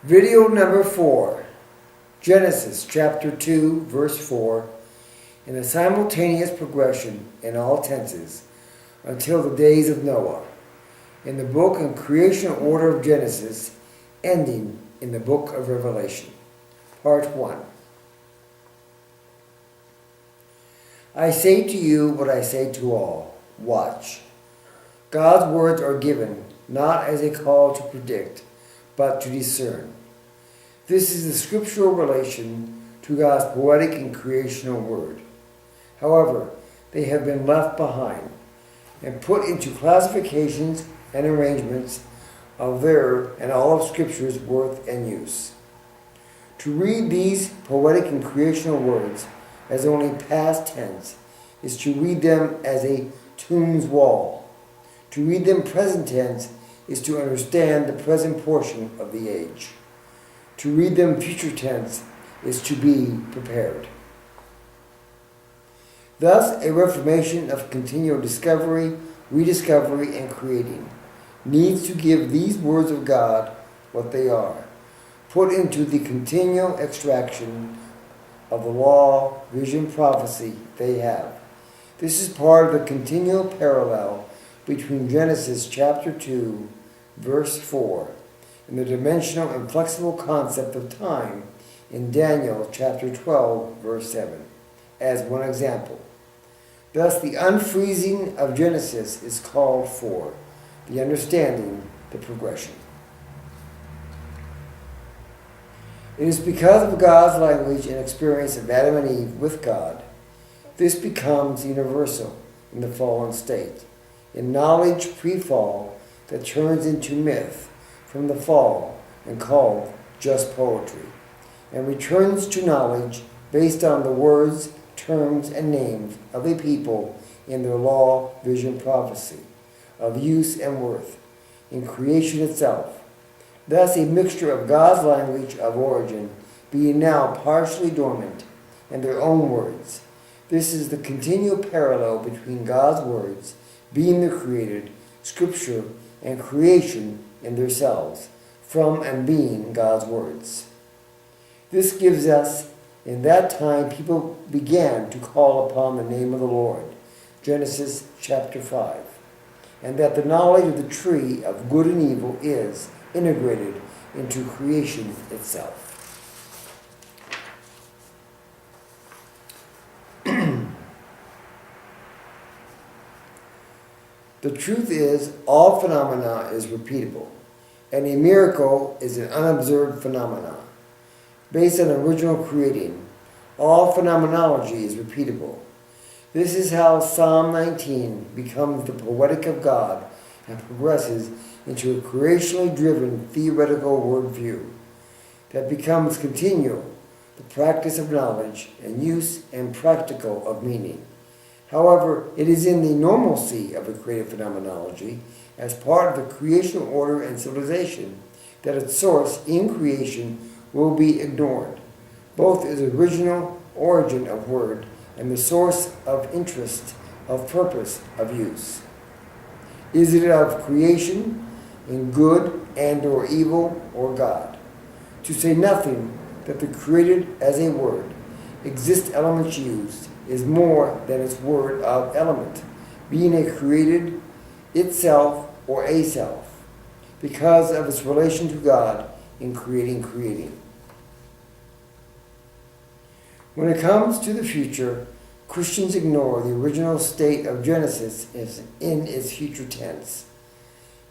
Video number 4, Genesis chapter 2, verse 4, in a simultaneous progression in all tenses until the days of Noah, in the book and creation order of Genesis, ending in the book of Revelation. Part 1. I say to you what I say to all, watch. God's words are given not as a call to predict, but to discern. This is the scriptural relation to God's poetic and creational word. However, they have been left behind and put into classifications and arrangements of their and all of Scripture's worth and use. To read these poetic and creational words as only past tense is to read them as a tomb's wall. To read them present tense is to understand the present portion of the age. To read them future tense is to be prepared. Thus, a reformation of continual discovery, rediscovery, and creating needs to give these words of God what they are, put into the continual extraction of the law, vision, prophecy they have. This is part of the continual parallel between Genesis chapter 2, verse 4, and the dimensional and flexible concept of time in Daniel chapter 12, verse 7, as one example. Thus, the unfreezing of Genesis is called for the understanding, the progression. It is because of God's language and experience of Adam and Eve with God, this becomes universal in the fallen state, in knowledge pre-fall that turns into myth from the fall and called just poetry, and returns to knowledge based on the words, terms, and names of a people in their law, vision, prophecy, of use and worth, in creation itself. Thus a mixture of God's language of origin being now partially dormant and their own words. This is the continual parallel between God's words, being the created, Scripture, and creation in themselves, from and being God's words. This gives us, in that time people began to call upon the name of the Lord, Genesis chapter 5, and that the knowledge of the tree of good and evil is integrated into creation itself. The truth is, all phenomena is repeatable, and a miracle is an unobserved phenomenon. Based on original creating, all phenomenology is repeatable. This is how Psalm 19 becomes the poetic of God and progresses into a creationally driven theoretical worldview that becomes continual, the practice of knowledge and use and practical of meaning. However, it is in the normalcy of a creative phenomenology, as part of the creational order and civilization, that its source in creation will be ignored, both as original origin of word and the source of interest, of purpose, of use. Is it of creation, in good and or evil, or God? To say nothing that the created as a word, exist elements used, is more than its word of element, being a created itself or a self, because of its relation to God in creating. When it comes to the future, Christians ignore the original state of Genesis in its future tense,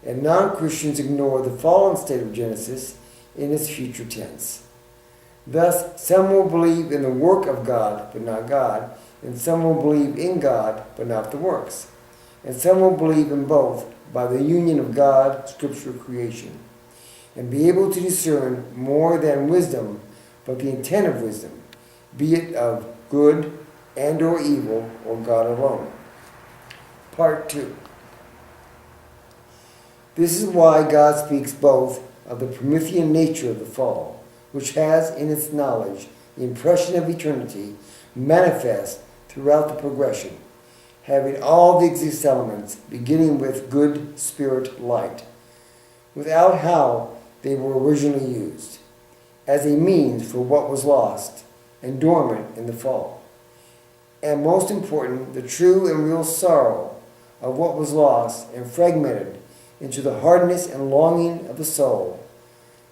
and non-Christians ignore the fallen state of Genesis in its future tense. Thus, some will believe in the work of God, but not God, and some will believe in God, but not the works, and some will believe in both by the union of God, Scripture, creation, and be able to discern more than wisdom, but the intent of wisdom, be it of good and or evil, or God alone. Part 2. This is why God speaks both of the Promethean nature of the fall, which has in its knowledge the impression of eternity manifest throughout the progression, having all the exist elements beginning with good spirit light, without how they were originally used, as a means for what was lost and dormant in the fall. And most important, the true and real sorrow of what was lost and fragmented into the hardness and longing of the soul.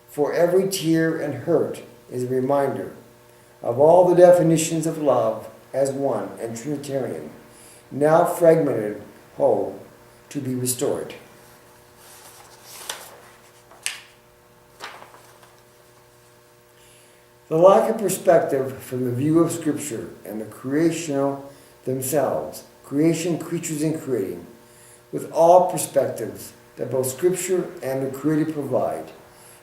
For every tear and hurt is a reminder of all the definitions of love as one and Trinitarian, now fragmented whole, to be restored. The lack of perspective from the view of Scripture and the creational themselves, creation, creatures, and creating, with all perspectives that both Scripture and the Creator provide,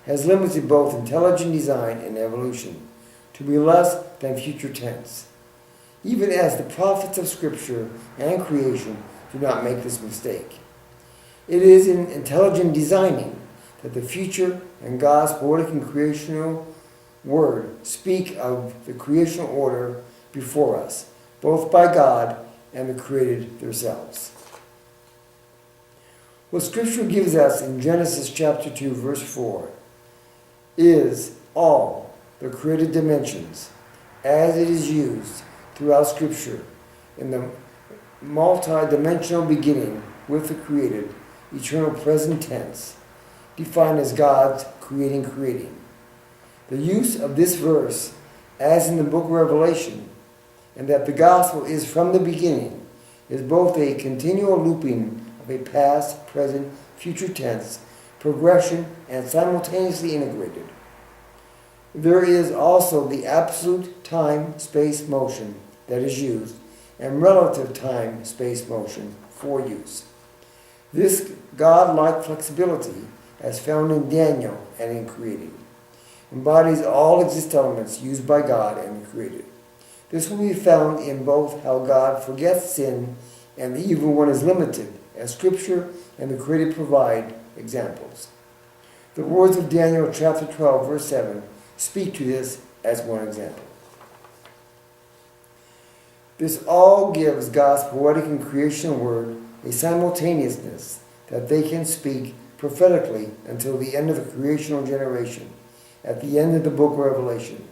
has limited both intelligent design and evolution to be less than future tense, even as the prophets of Scripture and creation do not make this mistake. It is in intelligent designing that the future and God's poetic and creational word speak of the creational order before us, both by God and the created themselves. What Scripture gives us in Genesis chapter 2, verse 4, is all the created dimensions as it is used throughout Scripture in the multi-dimensional beginning with the created, eternal present tense, defined as God's creating. The use of this verse, as in the book of Revelation, and that the gospel is from the beginning, is both a continual looping of a past, present, future tense, progression, and simultaneously integrated. There is also the absolute time-space motion that is used, and relative time-space motion for use. This God-like flexibility, as found in Daniel and in creating, embodies all exist elements used by God and the created. This will be found in both how God forgets sin and the evil one is limited, as Scripture and the created provide examples. The words of Daniel chapter 12, verse 7 speak to this as one example. This all gives God's poetic and creational word a simultaneousness that they can speak prophetically until the end of the creational generation, at the end of the book of Revelation.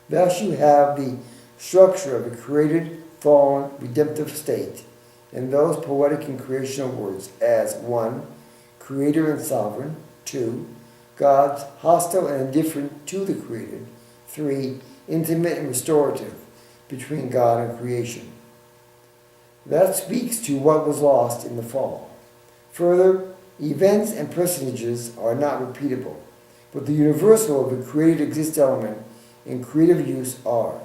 Thus you have the structure of a created, fallen, redemptive state in those poetic and creational words as 1. Creator and sovereign, 2. God's hostile and indifferent to the created, 3. Intimate and restorative between God and creation. That speaks to what was lost in the fall. Further, events and personages are not repeatable, but the universal of the created exist element in creative use are,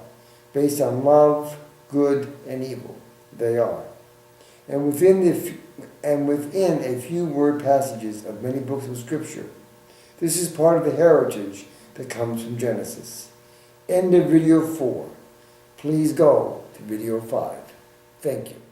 based on love, good, and evil. They are. And within a few word passages of many books of Scripture, this is part of the heritage that comes from Genesis. End of video 4. Please go to video 5. Thank you.